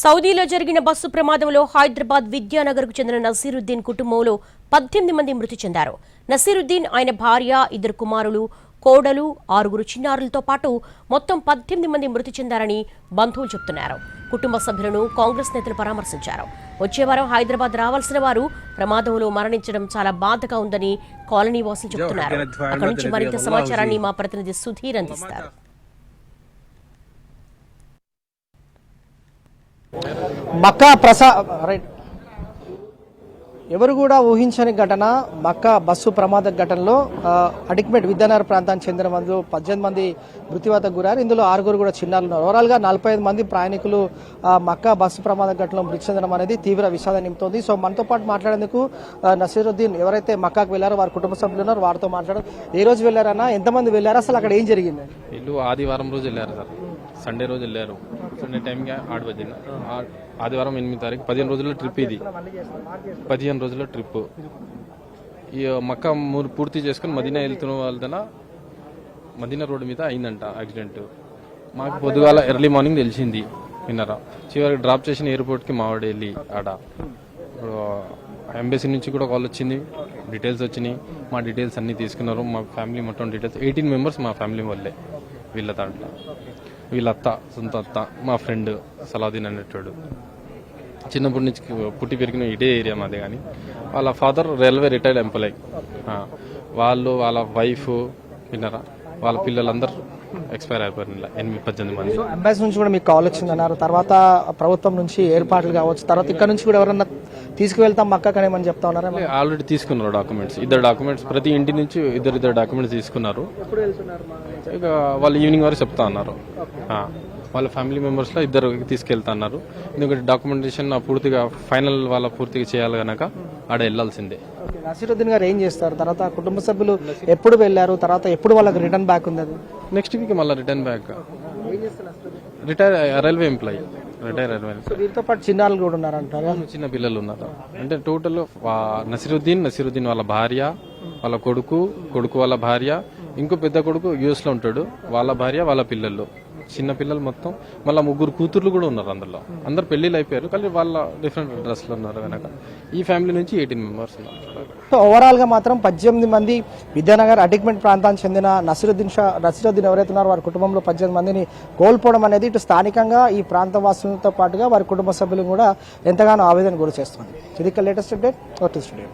సౌదీలో జరిగిన బస్సు ప్రమాదంలో హైదరాబాద్ విద్యానగర్కు చెందిన నసీరుద్దీన్ కుటుంబంలో 18 మంది మృతి చెందారు. నసీరుద్దీన్, ఆయన భార్య, 2 కుమారులు, కోడలు, 6 చిన్నారులతో పాటు మొత్తం 18 మంది మృతి చెందారని బంధువులు చెబుతున్నారు. కుటుంబ సభ్యులను కాంగ్రెస్ నేతలు పరామర్శించారు. వచ్చే వారం హైదరాబాద్ రావాల్సిన వారు ప్రమాదంలో మరణించడం చాలా బాధగా ఉందని కాలనీ వాసులు చెబుతున్నారు. అక్కడి నుంచి మరింత సమాచారాన్ని మా ప్రతినిధి సుధీర్ అందిస్తారు. ఎవరు కూడా ఊహించని ఘటన మక్కా బస్సు ప్రమాద ఘటనలో అడిక్మెట్ విద్యానగర్ ప్రాంతానికి చెందిన 18 మంది మృత్యువాతకు గురారు. ఇందులో 6 కూడా చిన్నారులు ఉన్నారు. ఓవరాల్ గా 45 మంది ప్రయాణికులు మక్కా బస్సు ప్రమాద ఘటనలో మృతి చెందడం అనేది తీవ్ర విషాదం నింపుతోంది. సో మనతో పాటు మాట్లాడేందుకు నసీరుద్దీన్ ఎవరైతే మక్కాకు వెళ్లారో వారి కుటుంబ సభ్యులు ఉన్నారు, వారితో మాట్లాడారు. ఏ రోజు వెళ్లారన్నా, ఎంతమంది వెళ్లారు, అసలు అక్కడ ఏం జరిగింది? వీళ్ళు ఆదివారం రోజు వెళ్ళారు సార్. సండే రోజు వెళ్ళారు. సండే టైంకి 8 బజ్జింది. ఆదివారం 8 తారీఖు 15 రోజుల ట్రిప్. ఇది 15 రోజుల ట్రిప్. ఈ మక్కా పూర్తి చేసుకుని మదీనా వెళ్తున్న వాళ్ళ మదీనా రోడ్డు మీద అయిందంట యాక్సిడెంట్. మాకు పొద్దుగాల ఎర్లీ మార్నింగ్ తెలిసింది. విన్నారా, చివరికి డ్రాప్ చేసిన ఎయిర్పోర్ట్కి మావాడు వెళ్ళి ఆడ ఇప్పుడు ఎంబసీ నుంచి కూడా కాల్ వచ్చింది, డీటెయిల్స్ వచ్చినాయి. మా డీటెయిల్స్ అన్నీ తీసుకున్నారు. మా ఫ్యామిలీ మొత్తం డీటెయిల్స్ 18 మెంబర్స్ మా ఫ్యామిలీ వాళ్ళే. వీళ్ళ దాంట్లో వీళ్ళ అత్త, సొంత అత్త, మా ఫ్రెండ్ సలాదీన్ అనేటోడు. చిన్నప్పటి నుంచి పుట్టి పెరిగిన ఇదే ఏరియా మాదే. కానీ వాళ్ళ ఫాదర్ రైల్వే రిటైర్డ్ ఎంప్లాయ్. వాళ్ళు, వాళ్ళ వైఫ్, విన్నారా, వాళ్ళ పిల్లలందరూ ఎక్స్పైర్ అయిపోయారు. 18 మంది. ఎంబసీ నుంచి కూడా మీకు కాల్ వచ్చిందన్నారు. తర్వాత ప్రభుత్వం నుంచి ఏర్పాట్లు కావచ్చు, తర్వాత ఇక్కడ నుంచి కూడా ఎవరన్నా తీసుకువెళ్తాం మక్కాకనేమని చెప్తా ఉన్నారు. ఆల్రెడీ తీసుకున్నారు డాక్యుమెంట్స్. 2 డాక్యుమెంట్స్, ప్రతి ఇంటి నుంచి ఇద్దరు డాక్యుమెంట్స్ తీసుకున్నారు. ఇక వాళ్ళు ఈవినింగ్ వరకు చెప్తా ఉన్నారు. వాళ్ళ ఫ్యామిలీ మెంబర్స్ లో 2 తీసుకెళ్తా అన్నారు. ఎందుకంటే డాక్యుమెంటేషన్ పూర్తిగా ఫైనల్ వాళ్ళ పూర్తిగా చేయాలి కనుక ఆడ వెళ్లాల్సిందే. నసీరుద్దీన్ గారు ఏం చేస్తారు? తర్వాత కుటుంబ సభ్యులు ఎప్పుడు వెళ్లారు? తర్వాత ఎప్పుడు వాళ్ళకి రిటర్న్ బ్యాక్ ఉంది? నెక్స్ట్ వీక్ మళ్ళీ return back. Retire railway employee. వీరితో పాటు చిన్నారులు కూడా ఉన్నారంటారు. చిన్న పిల్లలు ఉన్నారు. అంటే టోటల్ నసీరుద్దీన్ వాళ్ళ భార్య, వాళ్ళ కొడుకు వాళ్ళ భార్య, ఇంకో పెద్ద కొడుకు యుఎస్ లో ఉంటాడు, వాళ్ళ భార్య, వాళ్ళ పిల్లలు, చిన్న పిల్లలు మొత్తం. మళ్ళీ 3 కూతుర్లు కూడా ఉన్నారు. అందులో అందరు పెళ్లిళ్ళు అయిపోయారు, కానీ వాళ్ళ డిఫరెంట్ డ్రెస్ లో ఉన్నారు కనుక ఈ ఫ్యామిలీ నుంచి 18 మెంబర్స్ ఉన్నారు. ఓవరాల్ గా మాత్రం 18 మంది విద్యానగర్ అడిక్మెంట్ ప్రాంతానికి చెందిన నసీరుద్దీన్ ఎవరైతే ఉన్నారో వారి కుటుంబంలో 18 మందిని కోల్పోవడం అనేది ఇటు స్థానికంగా ఈ ప్రాంత వాసులతో పాటుగా వారి కుటుంబ సభ్యులు కూడా ఎంతగానో ఆవేదన గురి చేస్తుంది. ఇది లేటెస్ట్ అప్డేట్. స్టూడియో.